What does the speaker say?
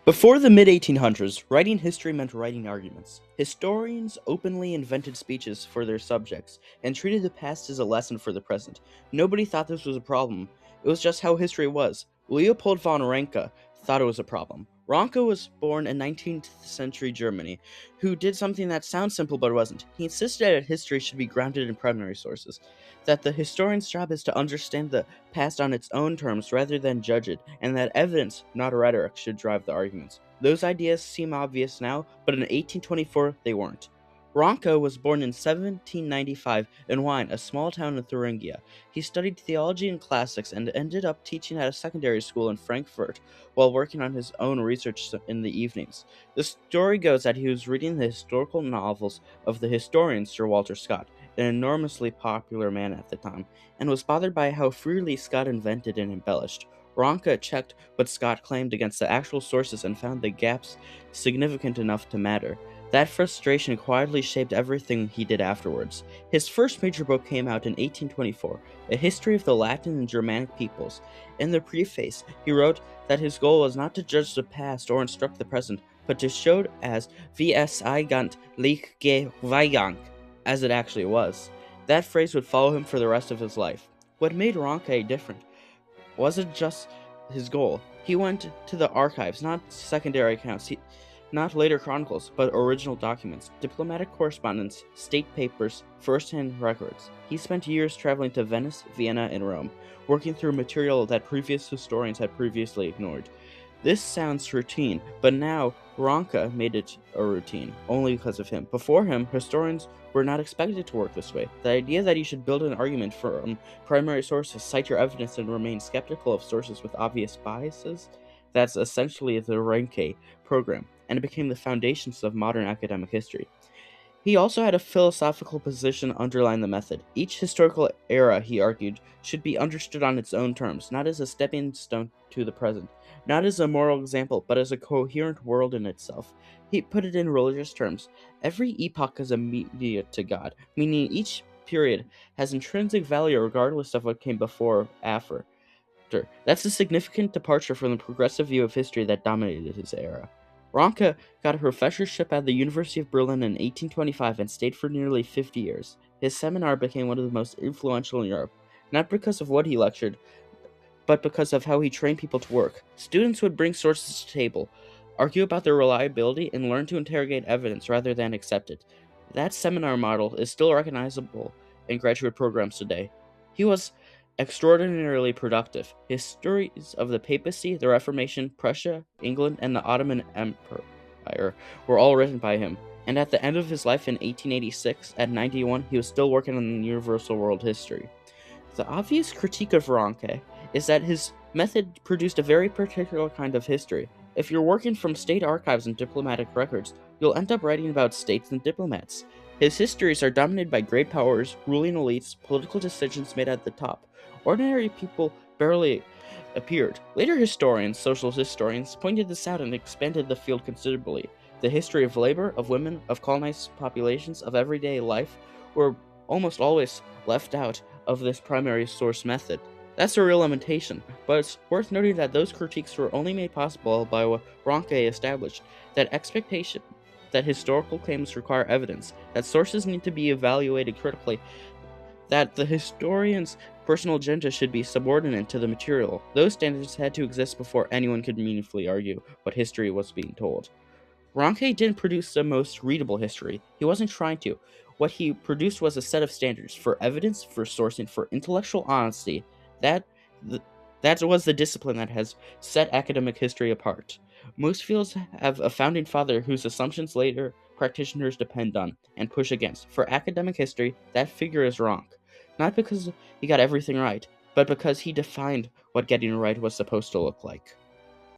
Before the mid-1800s, writing history meant writing arguments. Historians openly invented speeches for their subjects and treated the past as a lesson for the present. Nobody thought this was a problem. It was just how history was. Leopold von Ranke thought it was a problem. Ranke was born in 19th century Germany, who did something that sounds simple but wasn't. He insisted that history should be grounded in primary sources, that the historian's job is to understand the past on its own terms rather than judge it, and that evidence, not rhetoric, should drive the arguments. Those ideas seem obvious now, but in 1824 they weren't. Ranke was born in 1795 in Wien, a small town in Thuringia. He studied theology and classics and ended up teaching at a secondary school in Frankfurt while working on his own research in the evenings. The story goes that he was reading the historical novels of the historian Sir Walter Scott, an enormously popular man at the time, and was bothered by how freely Scott invented and embellished. Ranke checked what Scott claimed against the actual sources and found the gaps significant enough to matter. That frustration quietly shaped everything he did afterwards. His first major book came out in 1824, A History of the Latin and Germanic Peoples. In the preface, he wrote that his goal was not to judge the past or instruct the present, but to show it as wie es eigentlich gewesen, as it actually was. That phrase would follow him for the rest of his life. What made Ranke different wasn't just his goal. He went to the archives, not secondary accounts, not later chronicles, but original documents, diplomatic correspondence, state papers, first-hand records. He spent years traveling to Venice, Vienna, and Rome, working through material that previous historians had previously ignored. This sounds routine, but now Ranke made it a routine, only because of him. Before him, historians were not expected to work this way. The idea that you should build an argument from primary sources, cite your evidence, and remain skeptical of sources with obvious biases, that's essentially the Ranke program, and it became the foundations of modern academic history. He also had a philosophical position underlying the method. Each historical era, he argued, should be understood on its own terms, not as a stepping stone to the present, not as a moral example, but as a coherent world in itself. He put it in religious terms. Every epoch is immediate to God, meaning each period has intrinsic value regardless of what came before or after. That's a significant departure from the progressive view of history that dominated his era. Ranke got a professorship at the University of Berlin in 1825 and stayed for nearly 50 years. His seminar became one of the most influential in Europe, not because of what he lectured, but because of how he trained people to work. Students would bring sources to the table, argue about their reliability, and learn to interrogate evidence rather than accept it. That seminar model is still recognizable in graduate programs today. He was extraordinarily productive. His stories of the papacy, the Reformation, Prussia, England, and the Ottoman Empire were all written by him. And at the end of his life in 1886, at 91, he was still working on universal world history. The obvious critique of Ranke is that his method produced a very particular kind of history. If you're working from state archives and diplomatic records, you'll end up writing about states and diplomats. His histories are dominated by great powers, ruling elites, political decisions made at the top. Ordinary people barely appeared. Later historians, social historians, pointed this out and expanded the field considerably. The history of labor, of women, of colonized populations, of everyday life were almost always left out of this primary source method. That's a real limitation, but it's worth noting that those critiques were only made possible by what Ranke established, that expectation that historical claims require evidence, that sources need to be evaluated critically, that the historian's personal agenda should be subordinate to the material. Those standards had to exist before anyone could meaningfully argue what history was being told. Ranke didn't produce the most readable history. He wasn't trying to. What he produced was a set of standards for evidence, for sourcing, for intellectual honesty. That was the discipline that has set academic history apart. Most fields have a founding father whose assumptions later practitioners depend on and push against. For academic history, that figure is Ranke. Not because he got everything right, but because he defined what getting right was supposed to look like.